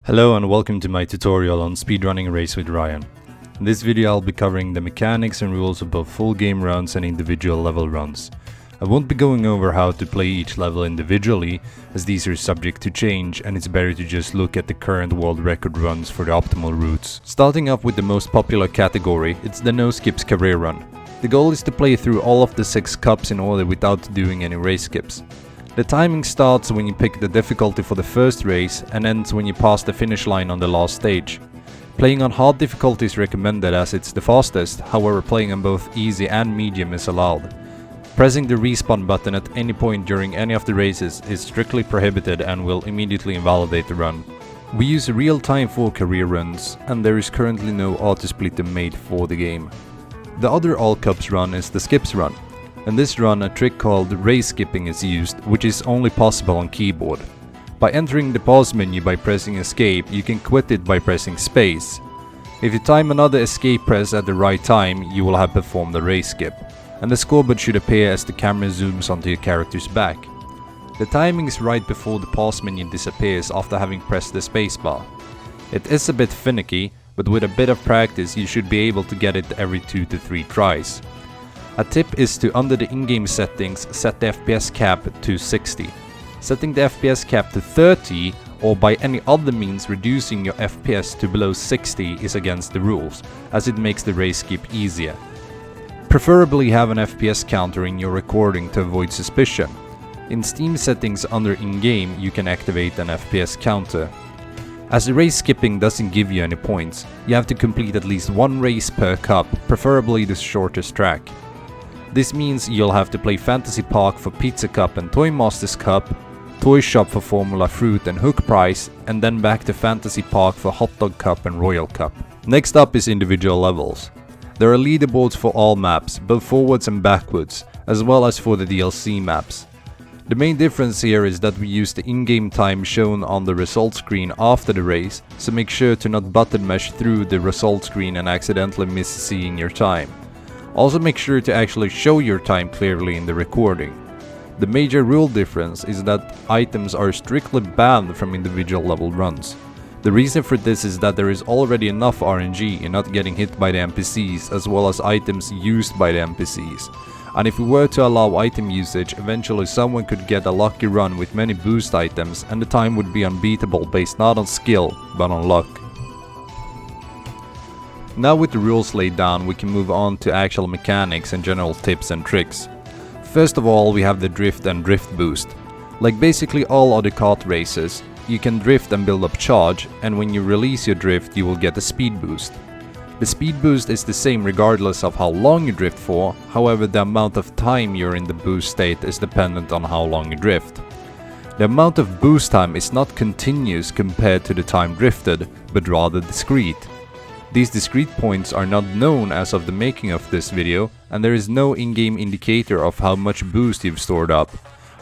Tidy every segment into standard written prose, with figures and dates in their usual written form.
Hello and welcome to my tutorial on speedrunning Race with Ryan. In this video I'll be covering the mechanics and rules of both full game runs and individual level runs. I won't be going over how to play each level individually, as these are subject to change and it's better to just look at the current world record runs for the optimal routes. Starting off with the most popular category, it's the no skips career run. The goal is to play through all of the 6 cups in order without doing any race skips. The timing starts when you pick the difficulty for the first race and ends when you pass the finish line on the last stage. Playing on hard difficulty is recommended as it's the fastest, however playing on both easy and medium is allowed. Pressing the respawn button at any point during any of the races is strictly prohibited and will immediately invalidate the run. We use real time for career runs and there is currently no auto-splitter made for the game. The other all cups run is the skips run. In this run, a trick called race skipping is used, which is only possible on keyboard. By entering the pause menu by pressing escape, you can quit it by pressing space. If you time another escape press at the right time, you will have performed the race skip, and the scoreboard should appear as the camera zooms onto your character's back. The timing is right before the pause menu disappears after having pressed the spacebar. It is a bit finicky, but with a bit of practice you should be able to get it every 2 to 3 tries. A tip is to, under the in-game settings, set the FPS cap to 60. Setting the FPS cap to 30 or by any other means reducing your FPS to below 60 is against the rules, as it makes the race skip easier. Preferably have an FPS counter in your recording to avoid suspicion. In Steam settings under in-game you can activate an FPS counter. As the race skipping doesn't give you any points, you have to complete at least 1 race per cup, preferably the shortest track. This means you'll have to play Fantasy Park for Pizza Cup and Toy Masters Cup, Toy Shop for Formula Fruit and Hook Prize, and then back to Fantasy Park for Hot Dog Cup and Royal Cup. Next up is individual levels. There are leaderboards for all maps, both forwards and backwards, as well as for the DLC maps. The main difference here is that we use the in-game time shown on the result screen after the race, so make sure to not button mash through the result screen and accidentally miss seeing your time. Also make sure to actually show your time clearly in the recording. The major rule difference is that items are strictly banned from individual level runs. The reason for this is that there is already enough RNG in not getting hit by the NPCs as well as items used by the NPCs. And if we were to allow item usage, eventually someone could get a lucky run with many boost items and the time would be unbeatable based not on skill but on luck. Now with the rules laid down, we can move on to actual mechanics and general tips and tricks. First of all, we have the drift and drift boost. Like basically all other kart races, you can drift and build up charge, and when you release your drift you will get a speed boost. The speed boost is the same regardless of how long you drift for, however the amount of time you're in the boost state is dependent on how long you drift. The amount of boost time is not continuous compared to the time drifted, but rather discrete. These discrete points are not known as of the making of this video, and there is no in-game indicator of how much boost you've stored up.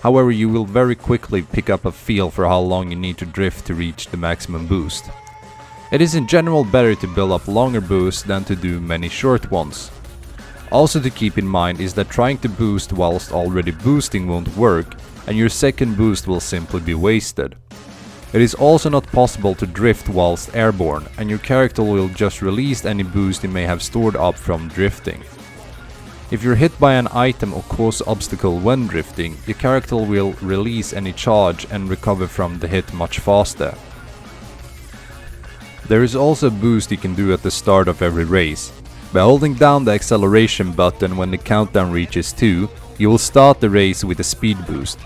However, you will very quickly pick up a feel for how long you need to drift to reach the maximum boost. It is in general better to build up longer boosts than to do many short ones. Also to keep in mind is that trying to boost whilst already boosting won't work, and your second boost will simply be wasted. It is also not possible to drift whilst airborne, and your character will just release any boost you may have stored up from drifting. If you're hit by an item or cause obstacle when drifting, your character will release any charge and recover from the hit much faster. There is also a boost you can do at the start of every race. By holding down the acceleration button when the countdown reaches 2, you will start the race with a speed boost.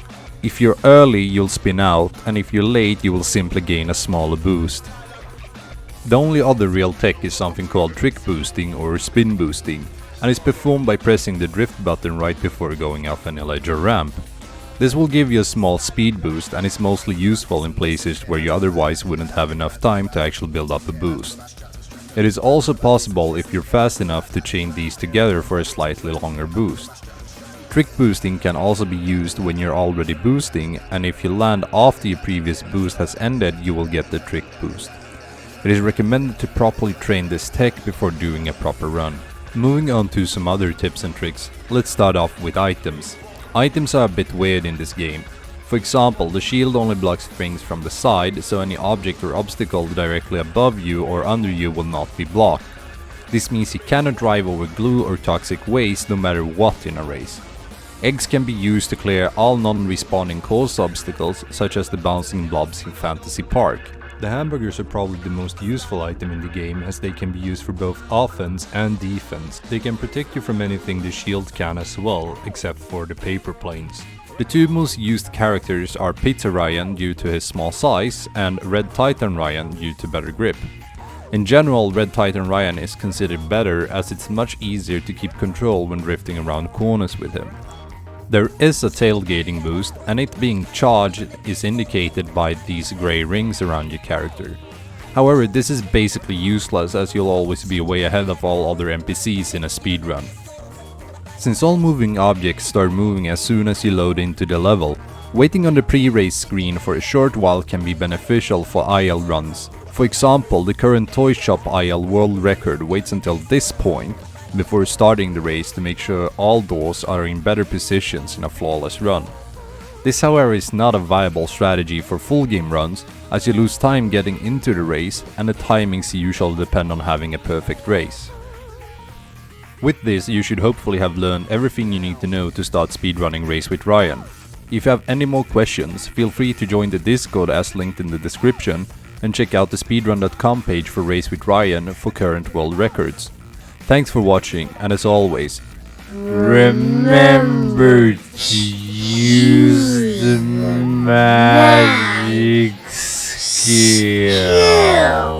If you're early, you'll spin out, and if you're late, you will simply gain a smaller boost. The only other real tech is something called trick boosting or spin boosting, and is performed by pressing the drift button right before going off any ledge or ramp. This will give you a small speed boost and is mostly useful in places where you otherwise wouldn't have enough time to actually build up a boost. It is also possible if you're fast enough to chain these together for a slightly longer boost. Trick boosting can also be used when you're already boosting, and if you land after your previous boost has ended, you will get the trick boost. It is recommended to properly train this tech before doing a proper run. Moving on to some other tips and tricks, let's start off with items. Items are a bit weird in this game. For example, the shield only blocks things from the side, so any object or obstacle directly above you or under you will not be blocked. This means you cannot drive over glue or toxic waste no matter what in a race. Eggs can be used to clear all non-respawning course obstacles, such as the bouncing blobs in Fantasy Park. The hamburgers are probably the most useful item in the game, as they can be used for both offense and defense. They can protect you from anything the shield can as well, except for the paper planes. The two most used characters are Pizza Ryan due to his small size and Red Titan Ryan due to better grip. In general, Red Titan Ryan is considered better as it's much easier to keep control when drifting around corners with him. There is a tailgating boost, and it being charged is indicated by these grey rings around your character. However, this is basically useless as you'll always be way ahead of all other NPCs in a speedrun. Since all moving objects start moving as soon as you load into the level, waiting on the pre-race screen for a short while can be beneficial for IL runs. For example, the current Toy Shop IL world record waits until this point before starting the race to make sure all doors are in better positions in a flawless run. This, however, is not a viable strategy for full game runs, as you lose time getting into the race and the timings usually depend on having a perfect race. With this, you should hopefully have learned everything you need to know to start speedrunning Race with Ryan. If you have any more questions, feel free to join the Discord as linked in the description, and check out the speedrun.com page for Race with Ryan for current world records. Thanks for watching, and as always, remember to use the magic skill.